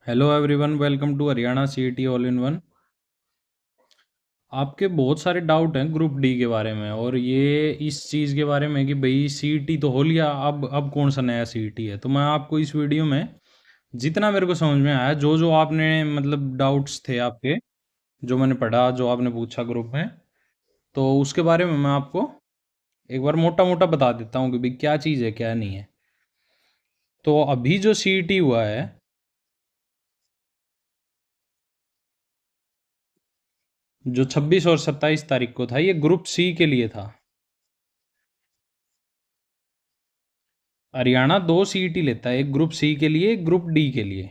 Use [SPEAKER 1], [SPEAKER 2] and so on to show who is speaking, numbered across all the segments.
[SPEAKER 1] Hello everyone, welcome to Haryana CET all in one. आपके बहुत सारे डाउट हैं ग्रुप डी के बारे में, और ये इस चीज़ के बारे में कि भाई सीईटी तो हो लिया, अब कौन सा नया सीईटी है। तो मैं आपको इस वीडियो में जितना मेरे को समझ में आया, जो जो आपने मतलब डाउट्स थे आपके, जो मैंने पढ़ा, जो आपने पूछा ग्रुप में, तो उसके बारे में मैं आपको एक बार मोटा मोटा बता देता हूँ कि भाई क्या चीज़ है क्या नहीं है। तो अभी जो सीईटी हुआ है, जो 26 और 27 तारीख को था, ये ग्रुप सी के लिए था। हरियाणा दो सीईटी लेता है, एक ग्रुप सी के लिए, एक ग्रुप डी के लिए।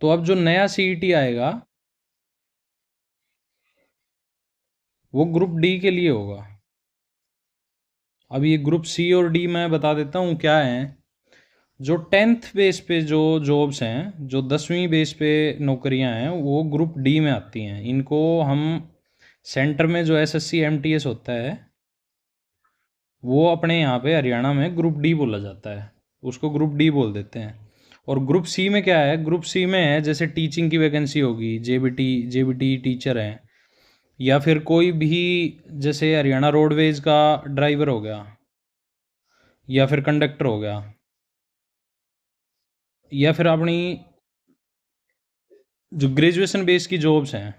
[SPEAKER 1] तो अब जो नया सीईटी आएगा वो ग्रुप डी के लिए होगा। अब ये ग्रुप सी और डी मैं बता देता हूँ क्या है। जो 10th बेस पे जो जॉब्स हैं, जो 10वीं बेस पे नौकरियां हैं, वो ग्रुप डी में आती हैं। इनको हम सेंटर में जो एसएससी एमटीएस होता है, वो अपने यहाँ पे हरियाणा में ग्रुप डी बोला जाता है, उसको ग्रुप डी बोल देते हैं। और ग्रुप सी में क्या है, ग्रुप सी में है जैसे टीचिंग की वैकेंसी होगी, जेबीटी टीचर है, या फिर कोई भी जैसे हरियाणा रोडवेज का ड्राइवर हो गया, या फिर कंडक्टर हो गया, या फिर अपनी जो ग्रेजुएशन बेस की जॉब्स हैं,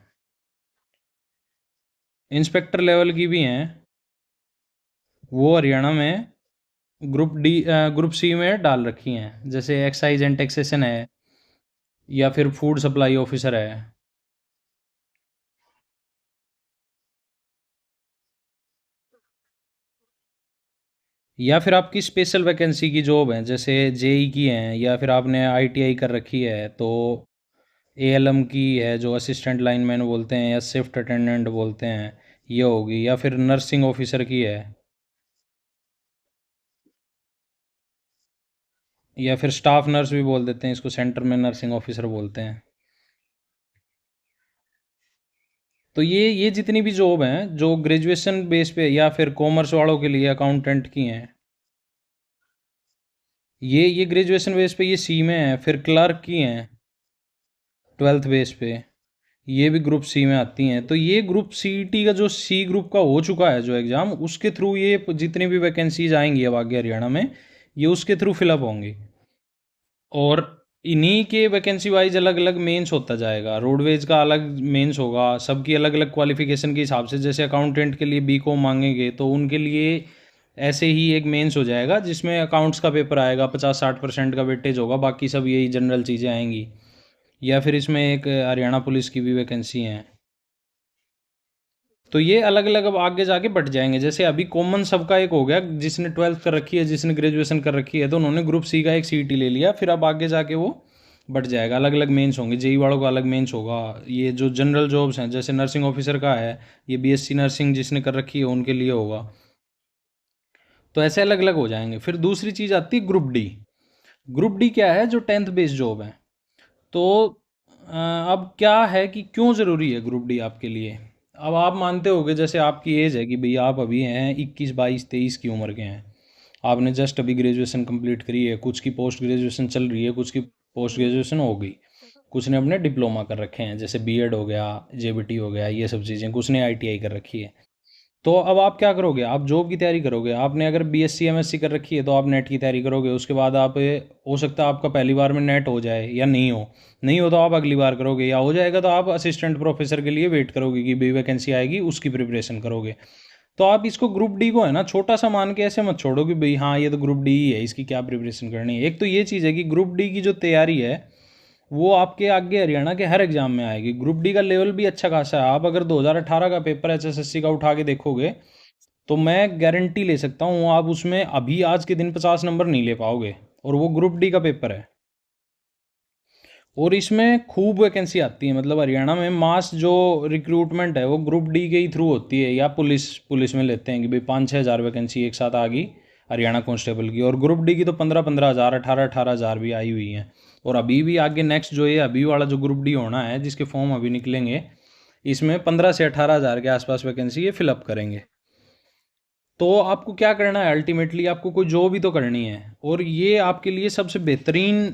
[SPEAKER 1] इंस्पेक्टर लेवल की भी हैं, वो हरियाणा में ग्रुप सी में डाल रखी हैं। जैसे एक्साइज एंड टैक्सेशन है, या फिर फूड सप्लाई ऑफिसर है, या फिर आपकी स्पेशल वैकेंसी की जॉब है जैसे जेई की है, या फिर आपने आईटीआई कर रखी है तो एएलएम की है, जो असिस्टेंट लाइनमैन बोलते हैं या शिफ्ट अटेंडेंट बोलते हैं, ये होगी, या फिर नर्सिंग ऑफिसर की है, या फिर स्टाफ नर्स भी बोल देते हैं इसको, सेंटर में नर्सिंग ऑफिसर बोलते हैं। तो ये जितनी भी जॉब हैं जो ग्रेजुएशन बेस पे, या फिर कॉमर्स वालों के लिए अकाउंटेंट की हैं, ये ग्रेजुएशन बेस पे ये सी में है। फिर क्लर्क की हैं 12th बेस पे, ये भी ग्रुप सी में आती हैं। तो ये ग्रुप सीईटी का जो सी ग्रुप का हो चुका है जो एग्ज़ाम, उसके थ्रू ये जितनी भी वैकेंसीज आएंगी अब आगे हरियाणा में, ये उसके थ्रू फिलअप होंगी। और इन्हीं के वैकेंसी वाइज अलग अलग मेंस होता जाएगा। रोडवेज का अलग मेंस होगा, सबकी अलग अलग क्वालिफिकेशन के हिसाब से। जैसे अकाउंटेंट के लिए बीकॉम मांगेंगे तो उनके लिए ऐसे ही एक मेंस हो जाएगा जिसमें अकाउंट्स का पेपर आएगा, 50-60% का वेटेज होगा, बाकी सब यही जनरल चीज़ें आएंगी। या फिर इसमें एक हरियाणा पुलिस की भी वैकेंसी है। तो ये अलग अलग अब आगे जाके बढ़ जाएंगे। जैसे अभी कॉमन सबका एक हो गया, जिसने 12th कर रखी है, जिसने ग्रेजुएशन कर रखी है, तो उन्होंने ग्रुप सी का एक सीईटी ले लिया। फिर अब आगे जाके वो बढ़ जाएगा, अलग अलग मेंस होंगे। जेई वालों का अलग मेंस होगा। ये जो जनरल जॉब्स हैं जैसे नर्सिंग ऑफिसर का है, ये बीएससी नर्सिंग जिसने कर रखी है उनके लिए होगा। तो ऐसे अलग अलग हो जाएंगे। फिर दूसरी चीज़ आती है ग्रुप डी। ग्रुप डी क्या है, जो 10th बेस्ड जॉब है। तो अब क्या है कि क्यों ज़रूरी है ग्रुप डी आपके लिए। अब आप मानते होगे, जैसे आपकी एज है कि भाई आप अभी हैं 21, 22, 23 की उम्र के हैं, आपने जस्ट अभी ग्रेजुएशन कंप्लीट करी है, कुछ की पोस्ट ग्रेजुएशन चल रही है, कुछ की पोस्ट ग्रेजुएशन हो गई, कुछ ने अपने डिप्लोमा कर रखे हैं जैसे बीएड हो गया, जेबीटी हो गया, ये सब चीज़ें, कुछ ने आईटीआई कर रखी है। तो अब आप क्या करोगे, आप जॉब की तैयारी करोगे। आपने अगर बीएससी एमएससी कर रखी है तो आप नेट की तैयारी करोगे। उसके बाद आप, हो सकता है आपका पहली बार में नेट हो जाए या नहीं हो, नहीं हो तो आप अगली बार करोगे, या हो जाएगा तो आप असिस्टेंट प्रोफेसर के लिए वेट करोगे कि भाई वैकेंसी आएगी, उसकी प्रिपरेशन करोगे। तो आप इसको ग्रुप डी को है ना छोटा सा मान के ऐसे मत छोड़ो कि भाई हाँ ये तो ग्रुप डी ही है, इसकी क्या प्रिपरेशन करनी है। एक तो ये चीज़ है कि ग्रुप डी की जो तैयारी है वो आपके आगे हरियाणा के हर एग्जाम में आएगी। ग्रुप डी का लेवल भी अच्छा खासा है। आप अगर 2018 का पेपर एचएसएससी का उठा के देखोगे तो मैं गारंटी ले सकता हूँ आप उसमें अभी आज के दिन 50 नंबर नहीं ले पाओगे, और वो ग्रुप डी का पेपर है। और इसमें खूब वैकेंसी आती है, मतलब हरियाणा में मास जो रिक्रूटमेंट है वो ग्रुप डी के ही थ्रू होती है, या पुलिस पुलिस में लेते हैं कि भाई 5-6 हज़ार वैकेंसी एक साथ आ गई हरियाणा कांस्टेबल की। और ग्रुप डी की तो 15-15 हज़ार, 18-18 हज़ार भी आई हुई हैं। और अभी भी आगे नेक्स्ट जो ये अभी वाला जो ग्रुप डी होना है, जिसके फॉर्म अभी निकलेंगे, इसमें 15 से 18 हज़ार के आसपास वैकेंसी ये फिलअप करेंगे। तो आपको क्या करना है, अल्टीमेटली आपको कोई जॉब ही तो करनी है, और ये आपके लिए सबसे बेहतरीन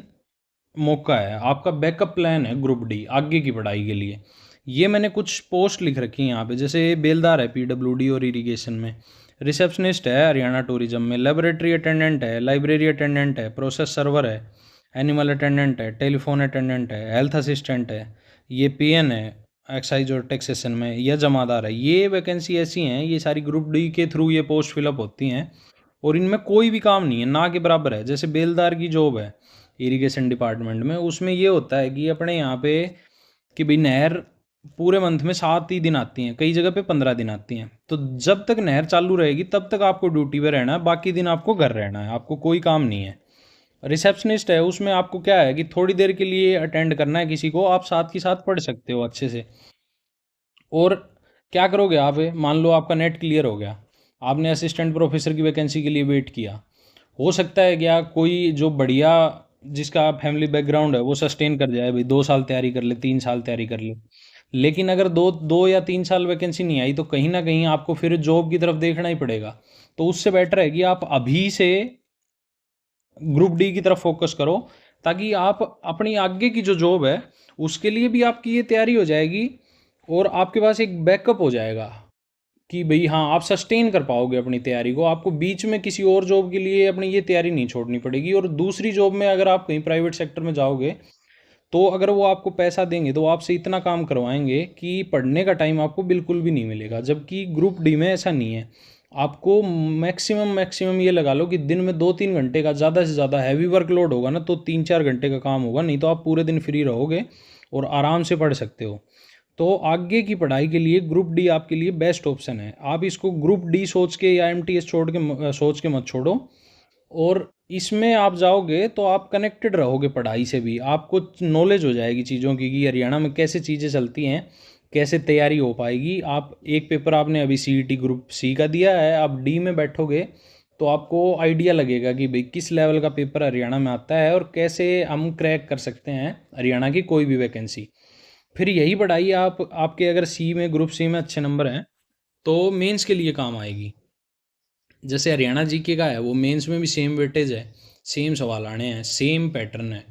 [SPEAKER 1] मौका है, आपका बैकअप प्लान है ग्रुप डी आगे की पढ़ाई के लिए। ये मैंने कुछ पोस्ट लिख रखी हैं यहाँ पे, जैसे बेलदार है पीडब्ल्यूडी और इरिगेशन में, रिसेप्शनिस्ट है हरियाणा टूरिज्म में, लेबोरेटरी अटेंडेंट है, लाइब्रेरी अटेंडेंट है, प्रोसेस सर्वर है, एनिमल अटेंडेंट है, टेलीफोन अटेंडेंट है, हेल्थ असिस्टेंट है, ये पीएन है एक्साइज और टैक्सेशन में, या जमादार है। ये वैकेंसी ऐसी हैं, ये सारी ग्रुप डी के थ्रू ये पोस्ट फिलअप होती हैं, और इनमें कोई भी काम नहीं है, ना के बराबर है। जैसे बेलदार की जॉब है इरिगेशन डिपार्टमेंट में, उसमें ये होता है कि अपने यहाँ पे कि भाई नहर पूरे मंथ में 7 ही दिन आती हैं, कई जगह पे 15 दिन आती हैं, तो जब तक नहर चालू रहेगी तब तक आपको ड्यूटी पे रहना है, बाकी दिन आपको घर रहना है, आपको कोई काम नहीं है। रिसेप्शनिस्ट है, उसमें आपको क्या है कि थोड़ी देर के लिए अटेंड करना है किसी को, आप साथ के साथ पढ़ सकते हो अच्छे से। और क्या करोगे आप, मान लो आपका नेट क्लियर हो गया, आपने असिस्टेंट प्रोफेसर की वैकेंसी के लिए वेट किया, हो सकता है क्या कोई जो बढ़िया जिसका फैमिली बैकग्राउंड है वो सस्टेन कर जाए, भाई 2 साल तैयारी कर ले, 3 साल तैयारी कर ले। लेकिन अगर 2 या 3 साल वैकेंसी नहीं आई, तो कहीं ना कहीं आपको फिर जॉब की तरफ देखना ही पड़ेगा। तो उससे बेटर है कि आप अभी से ग्रुप डी की तरफ फोकस करो, ताकि आप अपनी आगे की जो जॉब है उसके लिए भी आपकी ये तैयारी हो जाएगी, और आपके पास एक बैकअप हो जाएगा कि भाई हाँ आप सस्टेन कर पाओगे अपनी तैयारी को, आपको बीच में किसी और जॉब के लिए अपनी ये तैयारी नहीं छोड़नी पड़ेगी। और दूसरी जॉब में अगर आप कहीं प्राइवेट सेक्टर में जाओगे, तो अगर वो आपको पैसा देंगे तो वो आपसे इतना काम करवाएंगे कि पढ़ने का टाइम आपको बिल्कुल भी नहीं मिलेगा, जबकि ग्रुप डी में ऐसा नहीं है। आपको मैक्सिमम मैक्सिमम ये लगा लो कि दिन में 2-3 घंटे का, ज़्यादा से ज़्यादा हैवी वर्कलोड होगा ना तो 3-4 घंटे का काम होगा, नहीं तो आप पूरे दिन फ्री रहोगे और आराम से पढ़ सकते हो। तो आगे की पढ़ाई के लिए ग्रुप डी आपके लिए बेस्ट ऑप्शन है। आप इसको ग्रुप डी सोच के या एमटीएस छोड़ के सोच के मत छोड़ो, और इसमें आप जाओगे तो आप कनेक्टेड रहोगे पढ़ाई से भी, आपको नॉलेज हो जाएगी चीज़ों की कि हरियाणा में कैसे चीज़ें चलती हैं, कैसे तैयारी हो पाएगी। आप एक पेपर आपने अभी सीईटी ग्रुप सी का दिया है, आप डी में बैठोगे तो आपको आइडिया लगेगा कि भाई किस लेवल का पेपर हरियाणा में आता है और कैसे हम क्रैक कर सकते हैं हरियाणा की कोई भी वैकेंसी। फिर यही पढ़ाई आप आपके अगर सी में ग्रुप सी में अच्छे नंबर हैं तो मेंस के लिए काम आएगी। जैसे हरियाणा जीके का है, वो मेंस में भी सेम वेटेज है, सेम सवाल आने हैं, सेम पैटर्न है।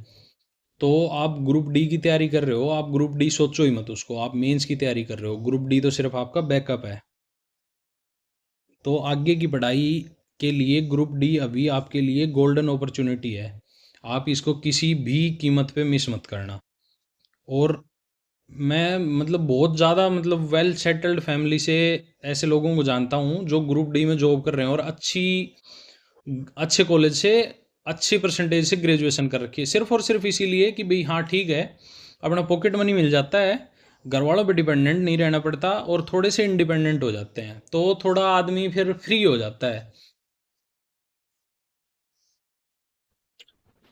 [SPEAKER 1] तो आप ग्रुप डी की तैयारी कर रहे हो, आप ग्रुप डी सोचो ही मत उसको, आप मेंस की तैयारी कर रहे हो, ग्रुप डी तो सिर्फ आपका बैकअप है। तो आगे की पढ़ाई के लिए ग्रुप डी अभी आपके लिए गोल्डन अपॉर्चुनिटी है, आप इसको किसी भी कीमत पे मिस मत करना। और मैं मतलब बहुत ज़्यादा मतलब वेल सेटल्ड फैमिली से ऐसे लोगों को जानता हूँ जो ग्रुप डी में जॉब कर रहे हैं, और अच्छे कॉलेज से अच्छी परसेंटेज से ग्रेजुएशन कर रखी है, सिर्फ और सिर्फ इसीलिए कि भाई हाँ ठीक है, अपना पॉकेट मनी मिल जाता है, घर वालों पर डिपेंडेंट नहीं रहना पड़ता, और थोड़े से इंडिपेंडेंट हो जाते हैं, तो थोड़ा आदमी फिर फ्री हो जाता है।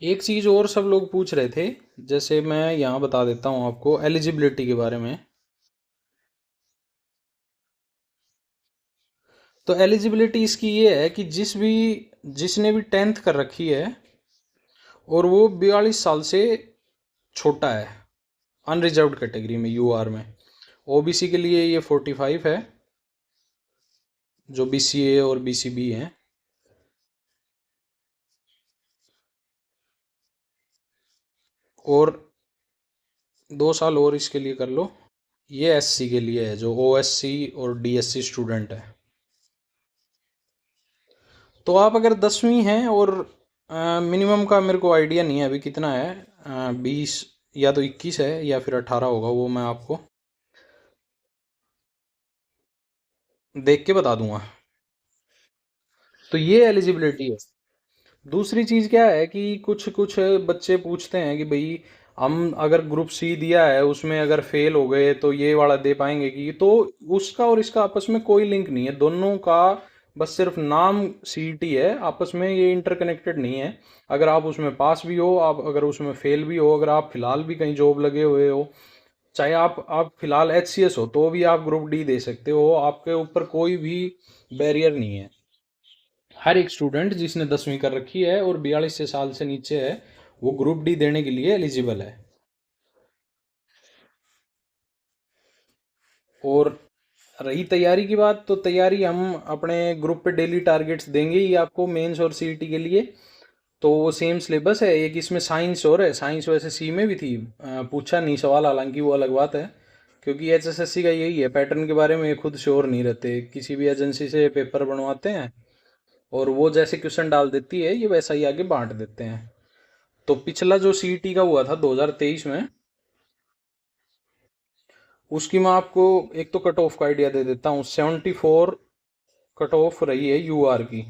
[SPEAKER 1] एक चीज़ और सब लोग पूछ रहे थे, जैसे मैं यहाँ बता देता हूँ आपको एलिजिबिलिटी के बारे में। तो एलिजिबिलिटी इसकी ये है कि जिसने भी 10th कर रखी है और वो 42 साल से छोटा है, अनरिजर्व्ड कैटेगरी में यूआर में। ओबीसी के लिए ये 45 है, जो बीसीए और बीसीबी हैं। और 2 साल और इसके लिए कर लो। ये एससी के लिए है, जो ओएससी और डीएससी स्टूडेंट है। तो आप अगर 10वीं हैं, और मिनिमम का मेरे को आइडिया नहीं है अभी कितना है, 20 या तो 21 है या फिर 18 होगा, वो मैं आपको देख के बता दूंगा। तो ये एलिजिबिलिटी है। दूसरी चीज़ क्या है कि कुछ कुछ बच्चे पूछते हैं कि भाई हम अगर ग्रुप सी दिया है उसमें अगर फेल हो गए तो ये वाला दे पाएंगे कि, तो उसका और इसका आपस में कोई लिंक नहीं है, दोनों का बस सिर्फ नाम सीईटी है, आपस में ये इंटरकनेक्टेड नहीं है। अगर आप उसमें पास भी हो, आप अगर उसमें फेल भी हो, अगर आप फिलहाल भी कहीं जॉब लगे हुए हो, चाहे आप फिलहाल एचसीएस हो, तो भी आप ग्रुप डी दे सकते हो, आपके ऊपर कोई भी बैरियर नहीं है। हर एक स्टूडेंट जिसने 10वीं कर रखी है और 42 साल से नीचे है, वो ग्रुप डी देने के लिए एलिजिबल है। और रही तैयारी की बात, तो तैयारी हम अपने ग्रुप पे डेली टारगेट्स देंगे ही आपको मेंस और सीईटी के लिए। तो वो सेम सिलेबस है, एक इसमें साइंस और है। साइंस वैसे सी में भी थी, पूछा नहीं सवाल, हालांकि वो अलग बात है। क्योंकि एचएसएससी का यही है, पैटर्न के बारे में ये खुद श्योर नहीं रहते, किसी भी एजेंसी से पेपर बनवाते हैं और वो जैसे क्वेश्चन डाल देती है ये वैसा ही आगे बांट देते हैं। तो पिछला जो सीईटी का हुआ था 2023 में, उसकी मैं आपको एक तो कट ऑफ का आइडिया दे देता हूँ। 74 कट ऑफ रही है यूआर की।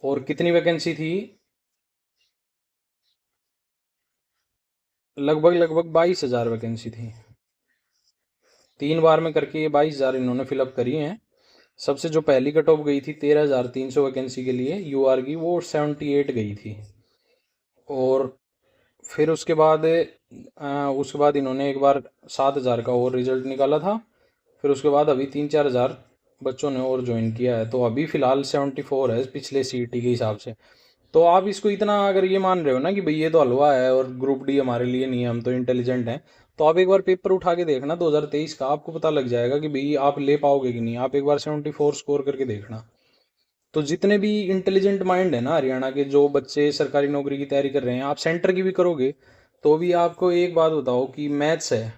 [SPEAKER 1] और कितनी वैकेंसी थी? लगभग लगभग 22,000 वैकेंसी थी। 3 बार में करके ये 22,000 इन्होंने फिलअप करी हैं। सबसे जो पहली कट ऑफ गई थी 13,300 वैकेंसी के लिए यूआर की, वो 78 गई थी। और फिर उसके बाद इन्होंने एक बार 7,000 का और रिजल्ट निकाला था। फिर उसके बाद अभी 3-4 हज़ार बच्चों ने और ज्वाइन किया है, तो अभी फ़िलहाल 74 है पिछले सीईटी के हिसाब से। तो आप इसको इतना अगर ये मान रहे हो ना कि भाई ये तो हलवा है और ग्रुप डी हमारे लिए नहीं है, हम तो इंटेलिजेंट हैं, तो आप एक बार पेपर उठा के देखना 2023 का, आपको पता लग जाएगा कि भाई आप ले पाओगे कि नहीं। आप एक बार 74 स्कोर करके देखना। तो जितने भी इंटेलिजेंट माइंड है ना हरियाणा के, जो बच्चे सरकारी नौकरी की तैयारी कर रहे हैं, आप सेंटर की भी करोगे तो भी आपको एक बात बताओ कि मैथ्स है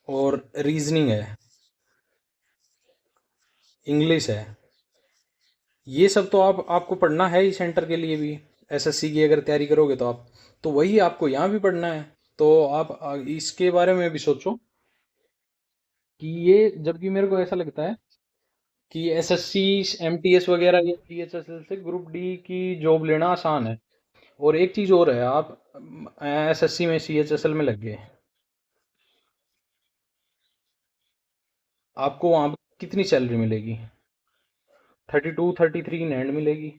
[SPEAKER 1] और रीजनिंग है, इंग्लिश है, ये सब तो आपको पढ़ना है ही सेंटर के लिए भी। एसएससी की अगर तैयारी करोगे तो आप, तो वही आपको यहाँ भी पढ़ना है। तो आप इसके बारे में भी सोचो कि ये, जबकि मेरे को ऐसा लगता है कि एसएससी एमटीएस वगैरह या जीएचएसएल से ग्रुप डी की जॉब लेना आसान है। और एक चीज़ और है, आप एसएससी में सीएचएसएल में लग गए, आपको वहाँ पे कितनी सैलरी मिलेगी? 32-33 इन हैंड मिलेगी,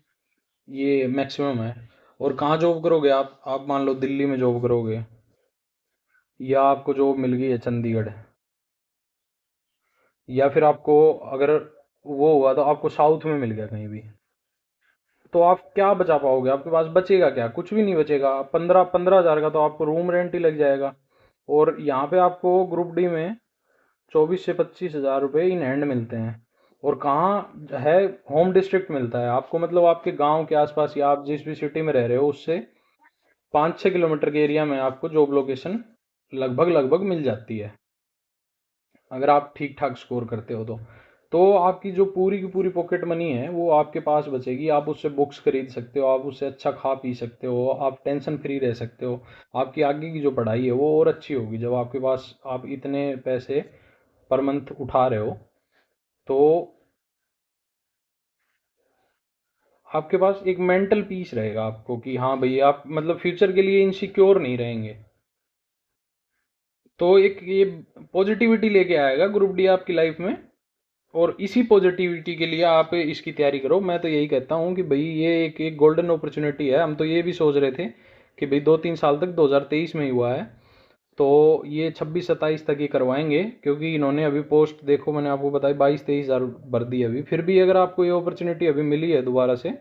[SPEAKER 1] ये मैक्सिमम है। और कहाँ जॉब करोगे आप मान लो दिल्ली में जॉब करोगे, या आपको जॉब मिल गई है चंडीगढ़, या फिर आपको अगर वो हुआ तो आपको साउथ में मिल गया कहीं भी, तो आप क्या बचा पाओगे? आपके पास बचेगा क्या? कुछ भी नहीं बचेगा। 15,000 का तो आपको रूम रेंट ही लग जाएगा। और यहाँ पे आपको ग्रुप डी में 24 से 25 हज़ार रुपये इन हैंड मिलते हैं। और कहाँ है? होम डिस्ट्रिक्ट मिलता है आपको, मतलब आपके गांव के आसपास या आप जिस भी सिटी में रह रहे हो उससे 5-6 किलोमीटर के एरिया में आपको जॉब लोकेशन लगभग लगभग मिल जाती है, अगर आप ठीक ठाक स्कोर करते हो तो आपकी जो पूरी की पूरी पॉकेट मनी है वो आपके पास बचेगी। आप उससे बुक्स खरीद सकते हो, आप उससे अच्छा खा पी सकते हो, आप टेंशन फ्री रह सकते हो। आपकी आगे की जो पढ़ाई है वो और अच्छी होगी जब आपके पास आप इतने पैसे पर मंथ उठा रहे हो। तो आपके पास एक मेंटल पीस रहेगा आपको कि हाँ भाई, आप मतलब फ्यूचर के लिए इनसिक्योर नहीं रहेंगे। तो एक ये पॉजिटिविटी लेके आएगा ग्रुप डी आपकी लाइफ में। और इसी पॉजिटिविटी के लिए आप इसकी तैयारी करो। मैं तो यही कहता हूँ कि भाई ये एक गोल्डन अपॉर्चुनिटी है। हम तो ये भी सोच रहे थे कि भाई 2-3 साल तक, 2023 में ही हुआ है, तो ये 26-27 तक ही करवाएंगे। क्योंकि इन्होंने अभी पोस्ट देखो, मैंने आपको बताया 22-23 हज़ार भर दी अभी। फिर भी अगर आपको ये अपॉर्चुनिटी अभी मिली है दोबारा से,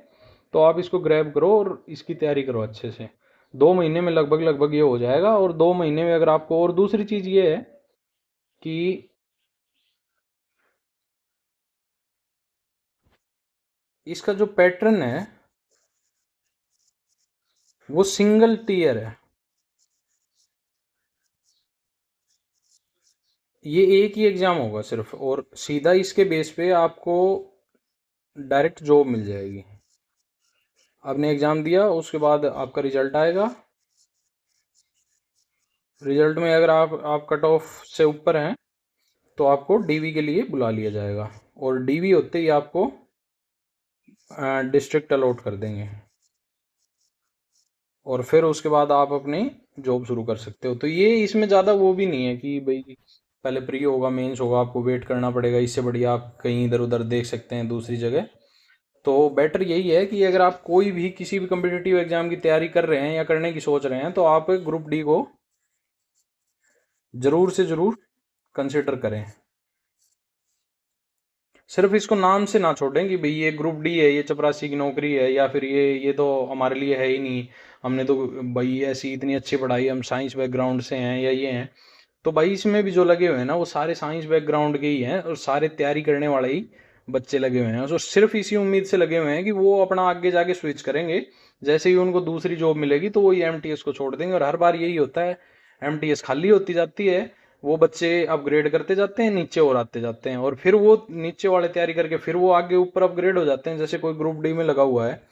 [SPEAKER 1] तो आप इसको ग्रैब करो और इसकी तैयारी करो अच्छे से। 2 महीने में लगभग लगभग ये हो जाएगा। और 2 महीने में अगर आपको, और दूसरी चीज़ ये है कि इसका जो पैटर्न है वो सिंगल टीयर है। ये एक ही एग्ज़ाम होगा सिर्फ, और सीधा इसके बेस पे आपको डायरेक्ट जॉब मिल जाएगी। आपने एग्ज़ाम दिया, उसके बाद आपका रिजल्ट आएगा। रिजल्ट में अगर आप कट ऑफ से ऊपर हैं तो आपको डीवी के लिए बुला लिया जाएगा। और डीवी होते ही आपको डिस्ट्रिक्ट अलॉट कर देंगे। और फिर उसके बाद आप अपनी जॉब शुरू कर सकते हो। तो ये इसमें ज़्यादा वो भी नहीं है कि भाई पहले प्री होगा, मेंस होगा, आपको वेट करना पड़ेगा। इससे बढ़िया आप कहीं इधर उधर देख सकते हैं दूसरी जगह। तो बेटर यही है कि अगर आप कोई भी किसी भी कम्पिटिटिव एग्जाम की तैयारी कर रहे हैं या करने की सोच रहे हैं, तो आप ग्रुप डी को ज़रूर से ज़रूर कंसिडर करें। सिर्फ इसको नाम से ना छोड़ें कि भाई ये ग्रुप डी है, ये चपरासी की नौकरी है, या फिर ये तो हमारे लिए है ही नहीं। हमने तो भाई ऐसी इतनी अच्छी पढ़ाई, हम साइंस बैकग्राउंड से हैं या ये हैं। तो भाई इसमें भी जो लगे हुए हैं ना, वो सारे साइंस बैकग्राउंड के ही हैं और सारे तैयारी करने वाले ही बच्चे लगे हुए हैं, तो सिर्फ इसी उम्मीद से लगे हुए हैं कि वो अपना आगे जाके स्विच करेंगे, जैसे ही उनको दूसरी जॉब मिलेगी तो वो ये एमटीएस को छोड़ देंगे। और हर बार यही होता है, एमटीएस खाली होती जाती है, वो बच्चे अपग्रेड करते जाते हैं, नीचे और आते जाते हैं, और फिर वो नीचे वाले तैयारी करके फिर वो आगे ऊपर अपग्रेड हो जाते हैं। जैसे कोई ग्रुप डी में लगा हुआ है,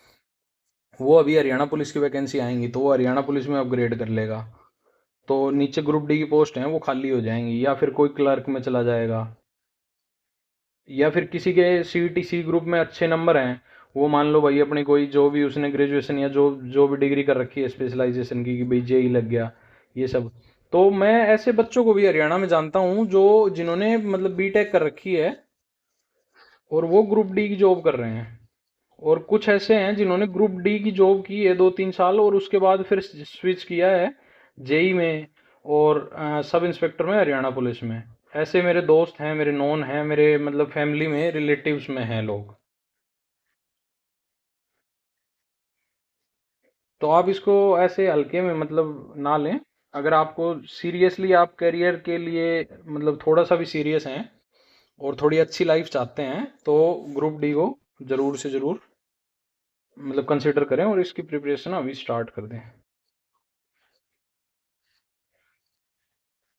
[SPEAKER 1] वो अभी हरियाणा पुलिस की वैकेंसी आएंगी तो वो हरियाणा पुलिस में अपग्रेड कर लेगा, तो नीचे ग्रुप डी की पोस्ट है वो खाली हो जाएंगी, या फिर कोई क्लर्क में चला जाएगा, या फिर किसी के सीईटी सी ग्रुप में अच्छे नंबर हैं, वो मान लो भाई अपनी कोई जो भी उसने ग्रेजुएशन या जो जो भी डिग्री कर रखी है स्पेशलाइजेशन की, कि भाई जेई लग गया ये सब, तो मैं ऐसे बच्चों को भी हरियाणा में जानता हूँ जो जिन्होंने मतलब बीटेक कर रखी है और वो ग्रुप डी की जॉब कर रहे हैं। और कुछ ऐसे हैं जिन्होंने ग्रुप डी की जॉब की है 2-3 साल और उसके बाद फिर स्विच किया है जेई में और सब इंस्पेक्टर में हरियाणा पुलिस में। ऐसे मेरे दोस्त हैं, मेरे नॉन हैं, मेरे मतलब फैमिली में रिलेटिव्स में हैं लोग। तो आप इसको ऐसे हल्के में मतलब ना लें। अगर आपको सीरियसली आप करियर के लिए मतलब थोड़ा सा भी सीरियस हैं और थोड़ी अच्छी लाइफ चाहते हैं तो ग्रुप डी को ज़रूर से ज़रूर मतलब कंसिडर करें और इसकी प्रिपरेशन अभी स्टार्ट कर दें।